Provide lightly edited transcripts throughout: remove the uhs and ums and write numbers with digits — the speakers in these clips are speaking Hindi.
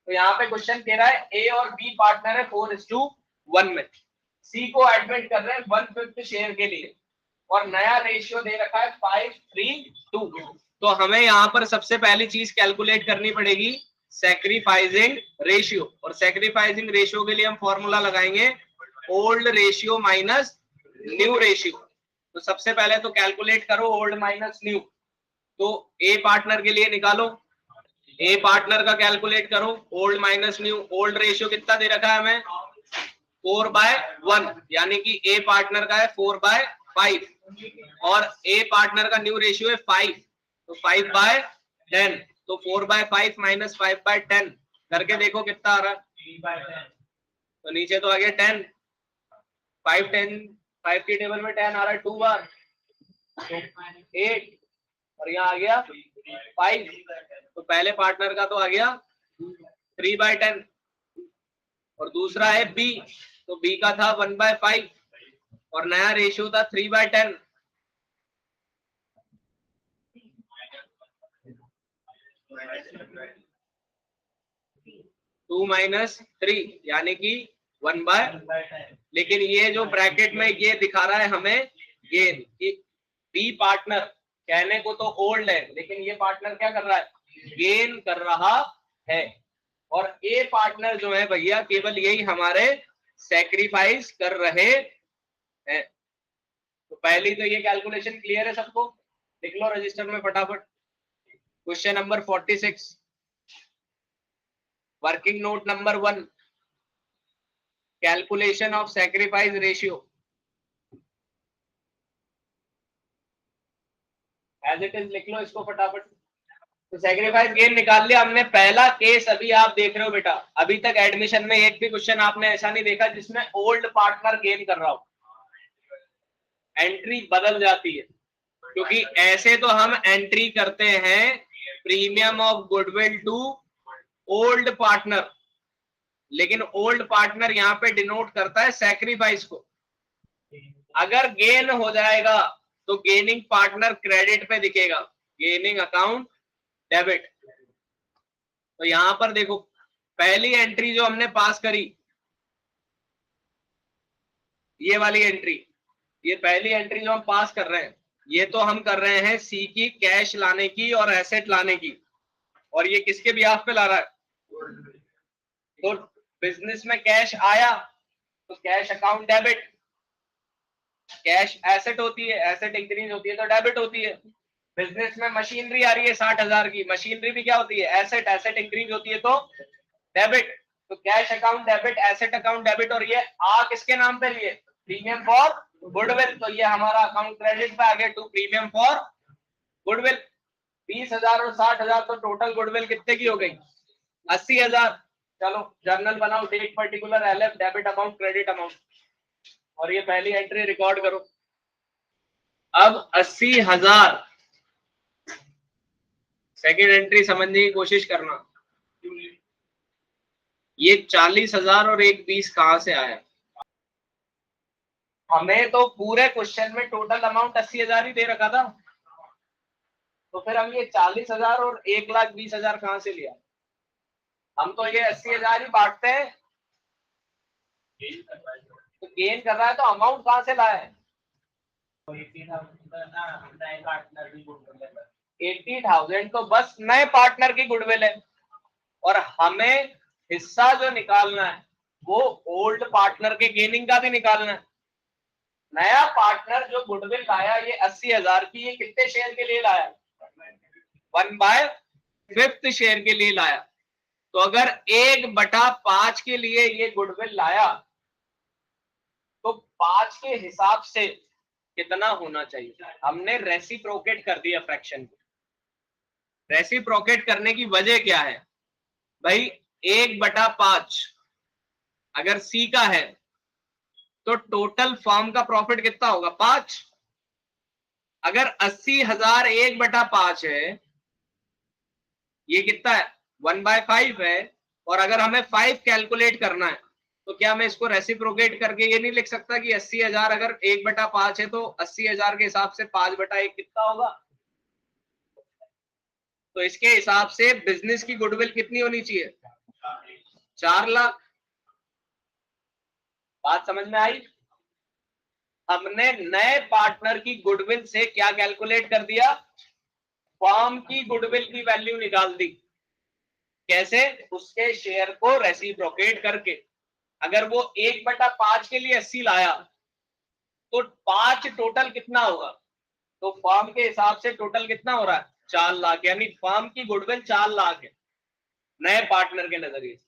तो यहाँ पे क्वेश्चन कह रहा है ए और बी पार्टनर है 4:1 में, सी को एडमिट कर रहे हैं 1/5 शेयर के लिए और नया रेशियो दे रखा है 5:3:2। तो हमें यहाँ पर सबसे पहली चीज कैलकुलेट करनी पड़ेगी सैक्रिफाइसिंग रेशियो, और सैक्रिफाइसिंग रेशियो के लिए हम फॉर्मूला लगाएंगे old ratio minus new ratio. तो सबसे पहले तो कैलकुलेट करो ओल्ड माइनस न्यू। तो ए पार्टनर के लिए निकालो, ए पार्टनर का कैलकुलेट करो old minus new. Old ratio कितना दे रखा है हमें 4/1, यानी कि ए पार्टनर का है 4/5 और ए पार्टनर का न्यू रेशियो है 5, तो 5/10। तो 4/5 माइनस 5/10 करके देखो कितना आ रहा है, तो नीचे तो आ गया 10, 5 की टेबल में 10 आ रहा है 2 बार, तो 8 और यहाँ आ गया 5। तो पहले पार्टनर का तो आ गया 3/10 और दूसरा है बी, तो बी का था 1/5 और नया रेशियो था 3/10। 2 माइनस 3 यानी कि 1/10। लेकिन ये जो ब्रैकेट में ये दिखा रहा है हमें गेन कि बी पार्टनर कहने को तो ओल्ड है, लेकिन ये पार्टनर क्या कर रहा है गेन कर रहा है, और ए पार्टनर जो है भैया केवल यही हमारे सैक्रिफाइस कर रहे हैं। तो पहली तो ये कैलकुलेशन क्लियर है सबको, लिख लो रजिस्टर में फटाफट। Question number 46, working note number 1, calculation of sacrifice ratio. As it is लिख लो इसको फटाफट। तो सैक्रिफाइस गेन निकाल लिया हमने। पहला केस अभी आप देख रहे हो बेटा, अभी तक एडमिशन में एक भी क्वेश्चन आपने ऐसा नहीं देखा जिसमें ओल्ड पार्टनर गेन कर रहा हो। एंट्री बदल जाती है, क्योंकि ऐसे तो हम एंट्री करते हैं premium of goodwill to old partner, लेकिन ओल्ड पार्टनर यहाँ पे डिनोट करता है सैक्रिफाइस को। अगर गेन हो जाएगा तो गेनिंग पार्टनर क्रेडिट पे दिखेगा, गेनिंग अकाउंट डेबिट। तो यहां पर देखो पहली एंट्री जो हमने पास करी, ये वाली एंट्री, ये पहली एंट्री जो हम पास कर रहे हैं, ये तो हम कर रहे हैं सी की कैश लाने की और एसेट लाने की, और ये किसके बिहाफ पे ला रहा है। तो बिजनेस में कैश आया तो cash account debit, cash asset होती है, एसेट इंक्रीज होती है तो डेबिट होती है। बिजनेस में मशीनरी आ रही है 60,000 की, मशीनरी भी क्या होती है एसेट, एसेट इंक्रीज होती है तो डेबिट। तो cash account debit, asset account debit, और ये आ किसके नाम पे लिए प्रीमियम फॉर गुडविल, तो ये हमारा अकाउंट क्रेडिट पे आ गया टू प्रीमियम फॉर गुडविल। 20,000 और 60,000 तो टोटल गुडविल कितने की हो गई 80,000। चलो जर्नल बनाओ, date particular LF debit amount credit amount, और ये पहली एंट्री रिकॉर्ड करो। अब 80,000 सेकेंड एंट्री समझने की कोशिश करना। ये 40,000 और एक 20 कहां से आया, हमें तो पूरे क्वेश्चन में टोटल अमाउंट 80,000 ही दे रखा था, तो फिर हम ये 40,000 और 1,20,000 कहां से लिया। हम तो ये 80,000 ही बांटते हैं, तो गेन कर रहा है तो अमाउंट कहां से लाया है 80,000, तो बस नए पार्टनर की गुडविल है, और हमें हिस्सा जो निकालना है वो ओल्ड पार्टनर के गेनिंग का भी निकालना है। नया पार्टनर जो गुडविल लाया ये 80,000 की, ये कितने शेयर के लिए लाया 1/5 शेयर के लिए लाया। तो अगर 1/5 के लिए ये गुडविल लाया तो 5 के हिसाब से कितना होना चाहिए। हमने रेसिप्रोकेट कर दिया फ्रैक्शन को। रेसिप्रोकेट करने की वजह क्या है भाई, 1/5 अगर सी का है तो टोटल फर्म का प्रॉफिट कितना होगा 5। अगर 80,000 1/5 है, ये कितना है 1/5 है, और अगर हमें 5 कैलकुलेट करना है तो क्या मैं इसको रेसिप्रोकेट करके ये नहीं लिख सकता कि 80,000 अगर 1/5 है तो 80,000 के हिसाब से 5/1 कितना होगा। तो इसके हिसाब से बिजनेस की गुडविल कितनी होनी चाहिए 4 लाख। बात समझ में आई? हमने नए पार्टनर की गुडविल से क्या कैलकुलेट कर दिया? फर्म की गुडविल की वैल्यू निकाल दी। कैसे? उसके शेयर को रेसिप्रोकेट करके। अगर वो 1/5 के लिए 80 लाया तो 5 टोटल कितना होगा? तो फर्म के हिसाब से टोटल कितना हो रहा है? 4 लाख। यानी फर्म की गुडविल 4 लाख है नए पार्टनर के नजरिए से।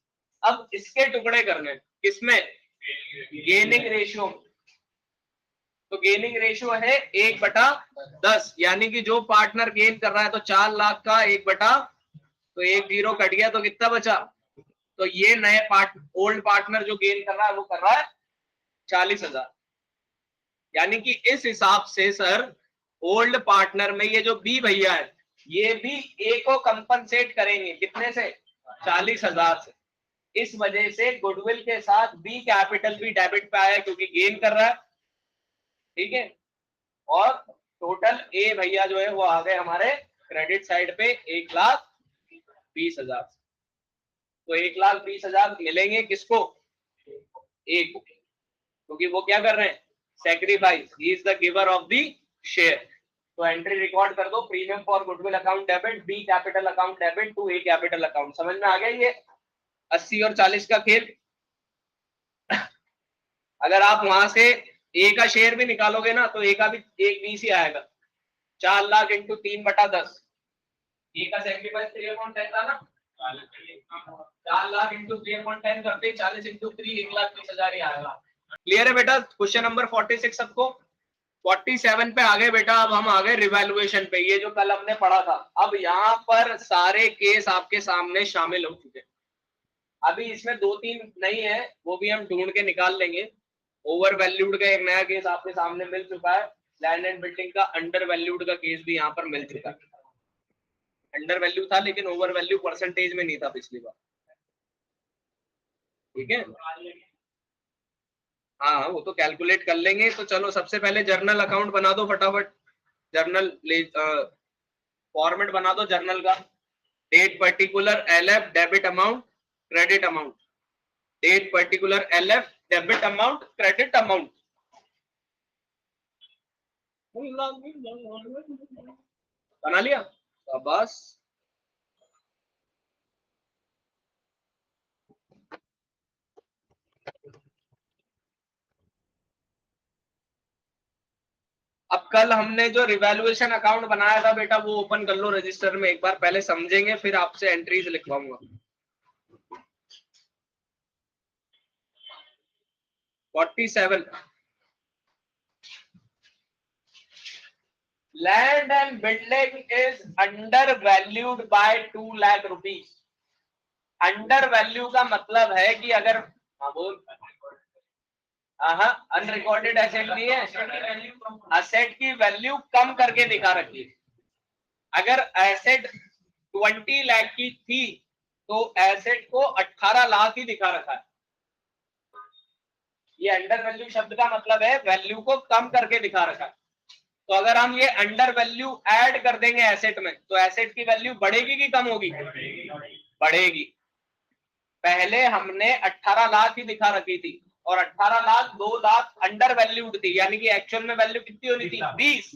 अब इसके टुकड़े करने किसमें? Gaining ratio. तो गेनिंग रेशियो है 1/10, यानी कि जो पार्टनर गेन कर रहा है तो 4 लाख का 1/, तो 1 0 कट गया तो कितना बचा? तो ये नए ओल्ड पार्टनर जो गेन कर रहा है वो कर रहा है 40,000। यानी कि इस हिसाब से सर ओल्ड पार्टनर में ये जो बी भैया है ये भी ए को कंपनसेट करेंगे कितने से? 40,000 से। इस वजह से गुडविल के साथ बी कैपिटल भी डेबिट पे आया क्योंकि गेन कर रहा है। ठीक है, और टोटल ए भैया जो है वो आ गए हमारे क्रेडिट साइड पे 1,20,000। तो 1,20,000 मिलेंगे किसको? ए को, क्योंकि वो क्या कर रहे हैं? Sacrifice, he is the giver of the share. तो एंट्री रिकॉर्ड कर दो, premium for goodwill account debit, B capital account debit to A capital account. समझ में आ गया ये 80 और 40 का खेल? अगर आप वहां से ए का शेयर भी निकालोगे ना तो ए का भी 1,20 ही आएगा। 4 लाख इंटू 3/10। ए का सैक्रिफाइस 3/10 था ना, 4 लाख इंटू 3/10 करते 40 इंटू 3 1,20,000 ही आएगा। क्लियर है बेटा? क्वेश्चन नंबर 46 सबको? 47 पे आ गए बेटा। अब हम आ गए रिवैल्यूएशन पे, ये जो कल हमने पढ़ा था। अब यहाँ पर सारे केस आपके सामने शामिल हो चुके हैं। अभी इसमें 2-3 नहीं है, वो भी हम ढूंढ के निकाल लेंगे। ओवर वैल्यूड का एक नया केस आपके सामने मिल चुका है, लैंड एंड बिल्डिंग का अंडर वैल्यूड का केस भी यहाँ पर मिल चुका है। अंडर वैल्यू था लेकिन ओवर वैल्यू परसेंटेज में नहीं था पिछली बार। ठीक है, हाँ वो तो कैलकुलेट कर लेंगे। तो चलो सबसे पहले जर्नल अकाउंट बना दो फटाफट। जर्नल फॉर्मेट बना दो जर्नल का। Date particular LF debit amount credit amount. Date particular LF debit amount credit amount. बना लिया? बस अब कल हमने जो रिवैल्यूएशन अकाउंट बनाया था बेटा वो ओपन कर लो रजिस्टर में एक बार, पहले समझेंगे फिर आपसे एंट्रीज लिखवाऊंगा। 47 land and building is undervalued by 2 lakh rupees. Undervalue का मतलब है कि अगर अनरिकॉर्डेड एसेट नहीं है, असेट की वैल्यू कम करके दिखा रखी है। अगर एसेट 20 लाख की थी तो एसेट को 18 लाख ही दिखा रखा है। ये अंडर वैल्यू शब्द का मतलब है वैल्यू को कम करके दिखा रखा है। तो अगर हम ये अंडर वैल्यू ऐड कर देंगे एसेट में तो एसेट की वैल्यू बढ़ेगी कि कम होगी? बढ़ेगी। पहले हमने 18 लाख ही दिखा रखी थी और 18 लाख 2 लाख अंडर वैल्यूड थी, यानी कि एक्चुअल में वैल्यू कितनी होनी थी? 20,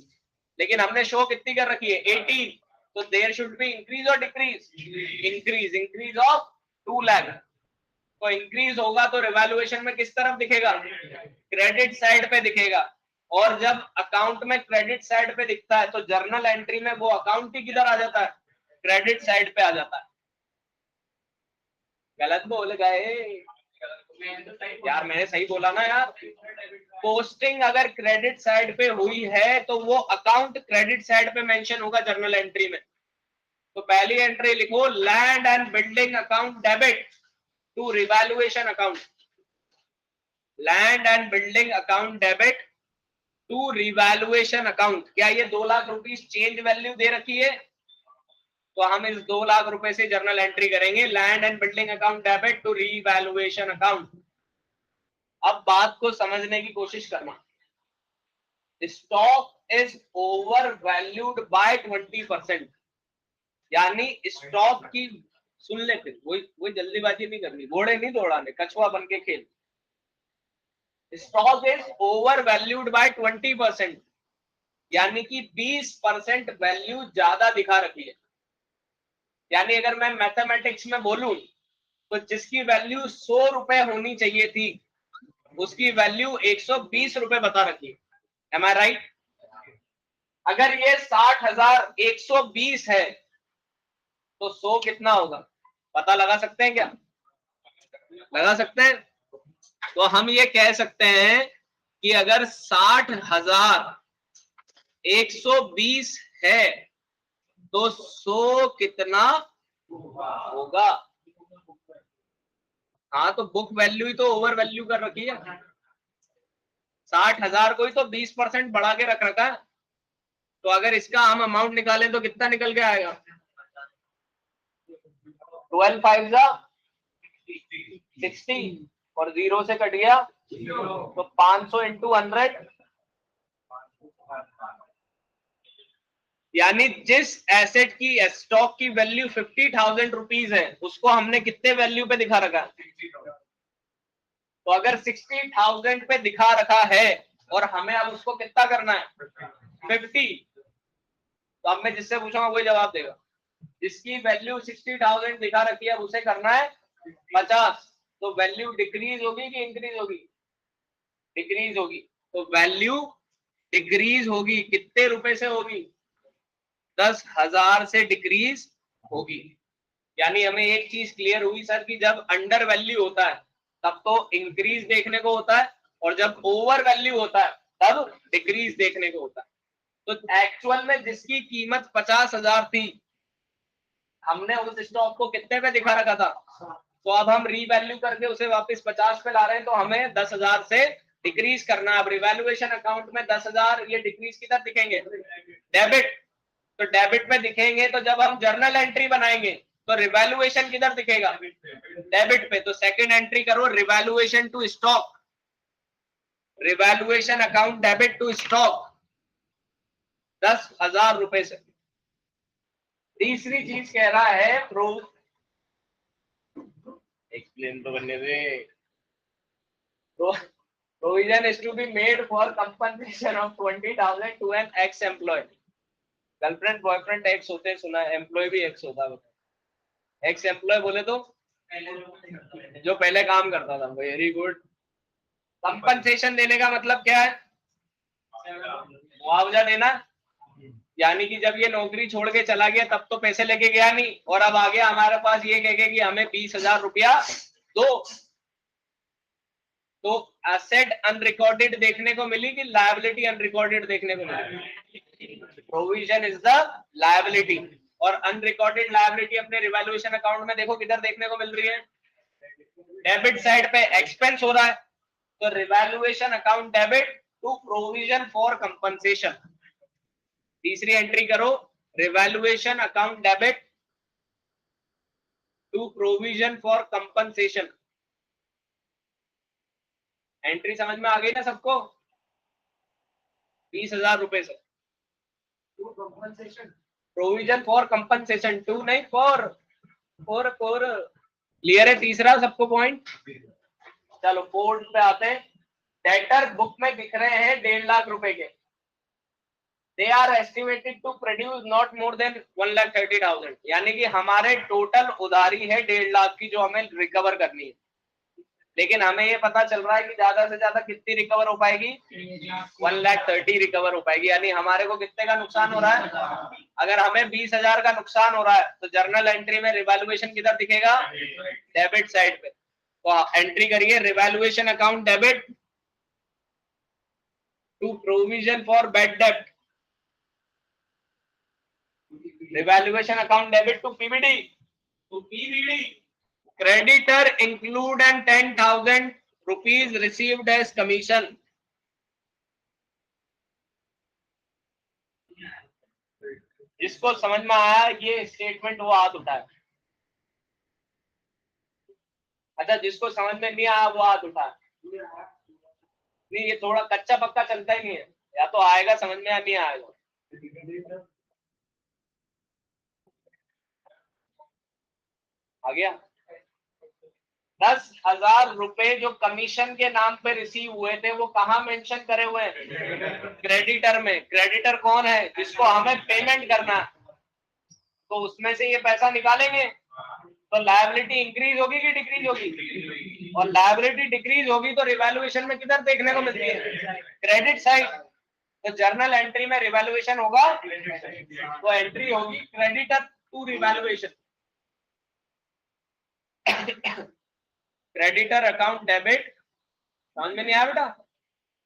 लेकिन हमने शो कितनी कर रखी है? 18। तो देयर शुड बी इंक्रीज और डिक्रीज? Increase of 2 lakh. तो इंक्रीज होगा तो रिवैल्यूएशन में किस तरफ दिखेगा? क्रेडिट साइड पे दिखेगा। और जब अकाउंट में क्रेडिट साइड पे दिखता है तो जर्नल एंट्री में वो अकाउंट ही किधर आ जाता है? क्रेडिट साइड पे आ जाता है। गलत बोल गए यार, मैंने सही बोला ना यार। पोस्टिंग अगर क्रेडिट साइड पे हुई है तो वो अकाउंट क्रेडिट साइड पे मेंशन होगा जर्नल एंट्री में। तो पहली एंट्री लिखो land and building account debit to revaluation account. Land and building account debit to revaluation account. क्या ये 2 लाख रुपीस चेंज वैल्यू दे रखी है? तो हम इस 2 लाख रुपए से जर्नल एंट्री करेंगे land and building account debit to revaluation account. अब बात को समझने की कोशिश करना। Stock is over valued bye 20%, यानी स्टॉक की सुन ले, फिर वही जल्दीबाजी नहीं करनी, घोड़े नहीं दौड़ाने, कछुआ बन के खेल। Stock is over valued bye 20%, यानी कि 20% वैल्यू ज्यादा दिखा रखी है। यानी अगर मैं मैथमेटिक्स में बोलूं तो जिसकी वैल्यू 100 रुपए होनी चाहिए थी उसकी वैल्यू 120 रुपए बता रखी है। एम आई राइट? अगर ये 60,120 है तो 100 कितना होगा, पता लगा सकते हैं क्या? लगा सकते हैं। तो हम ये कह सकते हैं कि अगर 60,120 है तो 100 कितना होगा? हाँ, तो बुक वैल्यू ही तो ओवर वैल्यू कर रखी है। 60,000 को ही तो 20% बढ़ा के रख रखा है। तो अगर इसका हम अमाउंट निकालें तो कितना निकल के आएगा? 12 5 60 और 0 से कट गया तो 500 इंटू 100, यानी जिस एसेट की स्टॉक की वैल्यू 50,000 रुपीज है उसको हमने कितने वैल्यू पे दिखा रखा? तो अगर 60,000 पे दिखा रखा है और हमें अब उसको कितना करना है? 50। तो अब मैं जिससे पूछूंगा वही जवाब देगा। जिसकी वैल्यू 60,000 दिखा रखी है उसे करना है 50। तो वैल्यू डिक्रीज होगी कि इंक्रीज होगी? डिक्रीज होगी। तो वैल्यू डिक्रीज होगी, कितने रुपए से होगी? 10,000 से डिक्रीज होगी। यानी हमें एक चीज क्लियर हुई सर कि जब अंडर वैल्यू होता है तब तो इंक्रीज देखने को होता है, और जब ओवर वैल्यू होता है तब डिक्रीज देखने को होता है। तो एक्चुअल में जिसकी कीमत 50,000 थी हमने उस स्टॉक को कितने पे दिखा रखा था? तो अब हम रीवैल्यू करके उसे वापस 50 पे ला रहे हैं, तो हमें 10,000 से डिक्रीज करना है। अब रिवैल्यूएशन अकाउंट में 10,000 ये डिक्रीज किधर दिखेंगे? डेबिट। तो डेबिट में दिखेंगे, तो जब हम जर्नल एंट्री बनाएंगे तो रिवैल्यूएशन किधर दिखेगा? डेबिट पे। तो सेकंड एंट्री करो, revaluation to stock, revaluation account debit to stock 10,000 रुपए से। तीसरी चीज कह रहा है एक्सप्लेन तो करने दे। Provision is to be made for compensation of 20,000 to an ex-employee. Girlfriend boyfriend x होते हैं, सुना है, एम्प्लॉय भी एक्स होता है। एक्स एम्प्लॉय बोले तो जो पहले काम करता था। Very good. कंपनसेशन देने का मतलब क्या है? मुआवजा देना। यानी कि जब ये नौकरी छोड़ के चला गया तब तो पैसे लेके गया नहीं, और अब आ गया हमारे पास ये कह के कि हमें 20,000 रुपया दो। तो एसेट अनरिकॉर्डेड देखने को मिली कि लायबिलिटी अनरिकॉर्डेड देखने को मिली? प्रोविजन इज द लायबिलिटी, और अनरिकॉर्डेड लायबिलिटी अपने रिवैल्यूएशन अकाउंट में देखो किधर देखने को मिल रही है? डेबिट साइड पे एक्सपेंस हो रहा है, तो revaluation account debit to provision for compensation. तीसरी एंट्री करो, revaluation account debit to provision for compensation. Entry समझ में आ गई ना सबको? 20,000 रुपए से प्रोविजन फॉर कंपनसेशन, टू नहीं, फॉर क्लियर है तीसरा सबको पॉइंट? चलो फोर्थ पे आते हैं। डेटर बुक में दिख रहे हैं 1.5 लाख रुपए के। They are estimated to produce not more than 1,30,000, यानी कि हमारे टोटल उधारी है 1.5 लाख की जो हमें रिकवर करनी है। लेकिन हमें ये पता चल रहा है कि ज्यादा से ज्यादा कितनी रिकवर हो पाएगी? 1,30,000 रिकवर हो पाएगी। यानी हमारे को कितने का नुकसान हो रहा है? अगर हमें 20,000 का नुकसान हो रहा है तो जर्नल एंट्री में रिवैल्यूएशन किधर दिखेगा? डेबिट साइड पे। तो एंट्री करिए, revaluation account debit to provision for bad डेब्ट, revaluation account debit to PBD, creditor include and 10,000 rupees received as commission. जिसको समझ में आया ये स्टेटमेंट वो हाथ उठाए। अच्छा, जिसको समझ में नहीं आया वो हाथ उठाए। नहीं, ये थोड़ा कच्चा पक्का चलता ही नहीं है, या तो आएगा समझ में या नहीं आएगा। आ गया। 10,000 रुपए जो कमीशन के नाम पे रिसीव हुए थे वो कहाँ मेंशन करे हुए हैं? क्रेडिटर में। क्रेडिटर कौन है? जिसको हमें पेमेंट करना है, तो उसमें से ये पैसा निकालेंगे तो लायबिलिटी इंक्रीज होगी कि डिक्रीज होगी? और लायबिलिटी डिक्रीज होगी तो रिवैल्यूएशन में किधर देखने को मिलती है? Credit side. तो जर्नल एंट्री में रिवैल्यूएशन होगा तो एंट्री होगी creditor to revaluation. Creditor account debit. समझ में नहीं आया बेटा?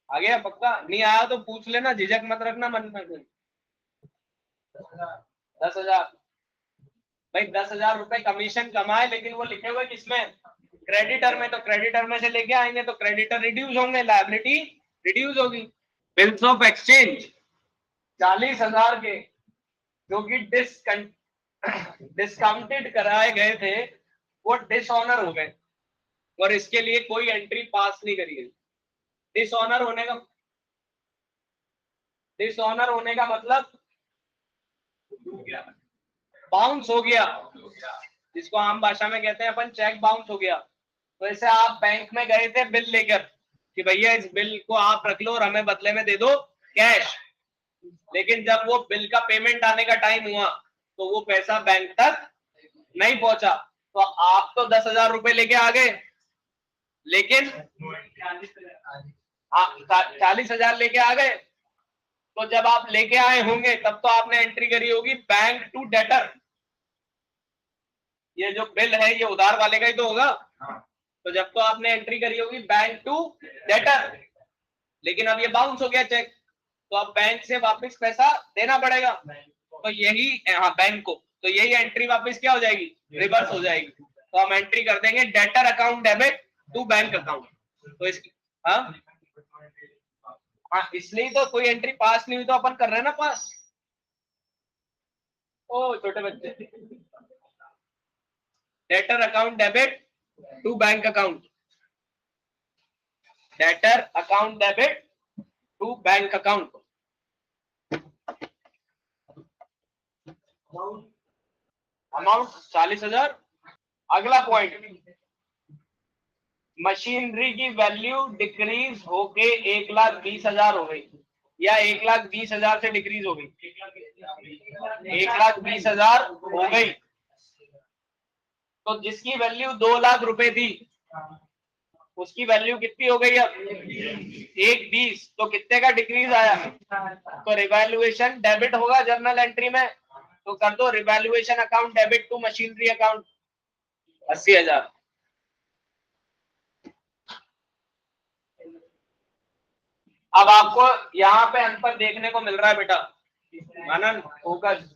आ गया? पक्का नहीं आया तो पूछ लेना, झिझक मत रखना मन में। 10,000 भाई, 10,000 रुपए कमीशन कमाए, लेकिन वो लिखे हुए किसमें? क्रेडिटर में। तो क्रेडिटर में से लेके आएंगे तो क्रेडिटर रिड्यूस होंगे, लायबिलिटी रिड्यूस होगी। बिल्स ऑफ एक्सचेंज 40,000 के जो कि डिस्काउंटेड कराए गए थे वो डिसऑनर हो गए और इसके लिए कोई एंट्री पास नहीं करी गई। डिसऑनर होने का मतलब बाउंस हो गया, जिसको आम भाषा में कहते हैं अपन चेक बाउंस हो गया। तो ऐसे आप बैंक में गए थे बिल लेकर कि भैया इस बिल को आप रख लो और हमें बदले में दे दो कैश, लेकिन जब वो बिल का पेमेंट आने का टाइम हुआ तो वो पैसा बैंक तक नहीं पहुंचा, तो आप तो 10,000 रुपए लेके आ गए, लेकिन 40,000 लेके आ गए। तो जब आप लेके आए होंगे तब तो आपने एंट्री करी होगी बैंक टू डेटर। ये जो बिल है ये उधार वाले का ही तो होगा। तो जब तो आपने एंट्री करी होगी बैंक टू डेटर, लेकिन अब ये बाउंस हो गया चेक, तो अब बैंक से वापस पैसा देना पड़ेगा। तो यही बैंक को, तो यही एंट्री वापस क्या हो जाएगी? रिवर्स हो जाएगी। तो हम एंट्री कर देंगे debtor account debit to bank account. तो इसकी हाँ, इसलिए तो कोई एंट्री पास नहीं हुई तो अपन कर रहे हैं ना पास। ओ छोटे बच्चे, debtor account debit to bank account, debtor account debit to bank account. Amount 40,000। अगला पॉइंट, मशीनरी की वैल्यू डिक्रीज होके 1,20,000 हो गई, या 1,20,000 से डिक्रीज हो गई? 1,20,000 हो गई। तो जिसकी वैल्यू 2 लाख रुपए थी उसकी वैल्यू कितनी हो गई? अब 1,20,000। तो कितने का डिक्रीज आया? तो रिवैल्यूएशन डेबिट होगा जर्नल एंट्री में, तो कर दो revaluation account debit to machinery account 80,000। अब आपको यहाँ पे अंतर देखने को मिल रहा है बेटा, आनंद फोकस।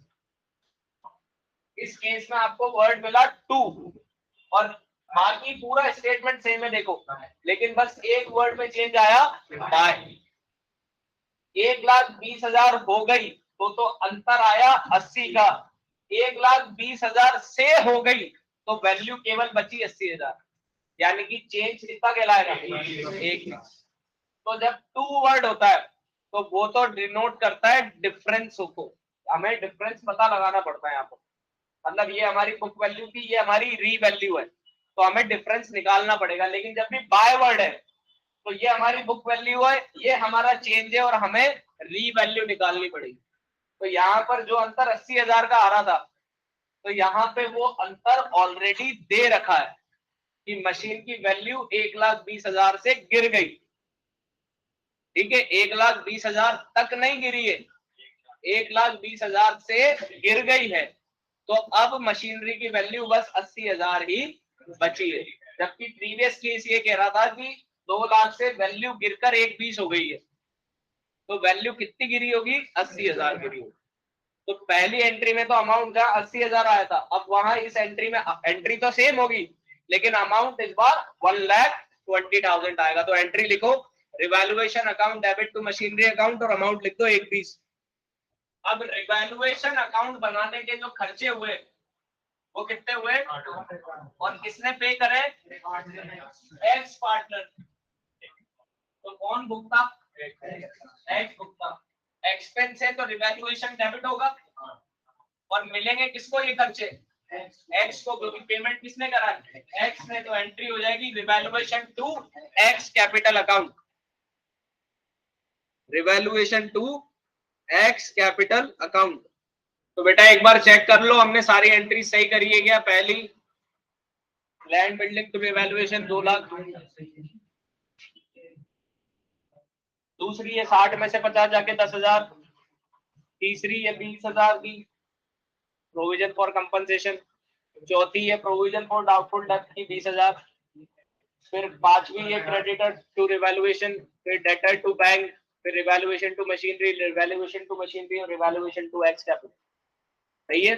इस केस में आपको वर्ड मिला टू और बाकी पूरा स्टेटमेंट सेम है देखो, लेकिन बस एक वर्ड में चेंज आया बाय। 1,20,000 हो गई तो अंतर आया 80 का। 1,20,000 से हो गई तो वैल्यू केवल बची 80,000, यानी कि चेंज कितना कहलाएगा? एक। तो जब टू वर्ड होता है तो वो तो डिनोट करता है डिफरेंस को, हमें डिफरेंस पता लगाना पड़ता है यहाँ पर। मतलब ये हमारी बुक वैल्यू थी, ये हमारी री वैल्यू है, तो हमें डिफरेंस निकालना पड़ेगा। लेकिन जब भी बाय वर्ड है तो ये हमारी बुक वैल्यू है, ये हमारा चेंज है और हमें री वैल्यू निकालनी पड़ेगी। तो यहाँ पर जो अंतर 80,000 का आ रहा था, तो यहाँ पे वो अंतर ऑलरेडी दे रखा है कि मशीन की वैल्यू 1,20,000 से गिर गई। ठीक है, 1,20,000 तक नहीं गिरी है, 1,20,000 से गिर गई है। तो अब मशीनरी की वैल्यू बस 80,000 ही बची है, जबकि प्रीवियस केस ये कह रहा था कि 2 लाख से वैल्यू गिरकर 1,20,000 हो गई है। तो वैल्यू कितनी गिरी होगी? 80,000 गिरी होगी। तो पहली एंट्री में तो अमाउंट का 80,000 आया था, अब वहां इस एंट्री में एंट्री तो सेम होगी लेकिन अमाउंट इस बार 1,20,000 आएगा। तो एंट्री लिखो revaluation account debit to machinery account और अमाउंट लिख दो 1,20,000। अब रिवैल्यूएशन अकाउंट बनाने के जो खर्चे हुए वो कितने हुए और किसने पे करे? Ex partner. तो कौन भुगता? एक्स भुगता। एक्सपेंस है तो रिवैल्यूएशन डेबिट होगा और मिलेंगे किसको ये खर्चे? एक्स को पेमेंट किसने करा है? एक्स ने, तो एंट्री हो जाएगी revaluation to X capital account, revaluation to X capital account. तो बेटा एक बार चेक कर लो, हमने सारी एंट्री सही करी है क्या? पहली land building to valuation 2 lakh, दूसरी है 60 में से 50 जाके 10,000, तीसरी है 20,000 की प्रोविजन फॉर कंपनसेशन, चौथी है प्रोविजन फॉर डाउटफुल डेट की 20,000, फिर पांचवी है क्रेडिटर टू रिवैल्यूएशन, फिर डेटर टू बैंक, फिर revaluation to machinery, revaluation to machinery और रिवैल्यूएशन टू एक्स कैपिटल। सही है?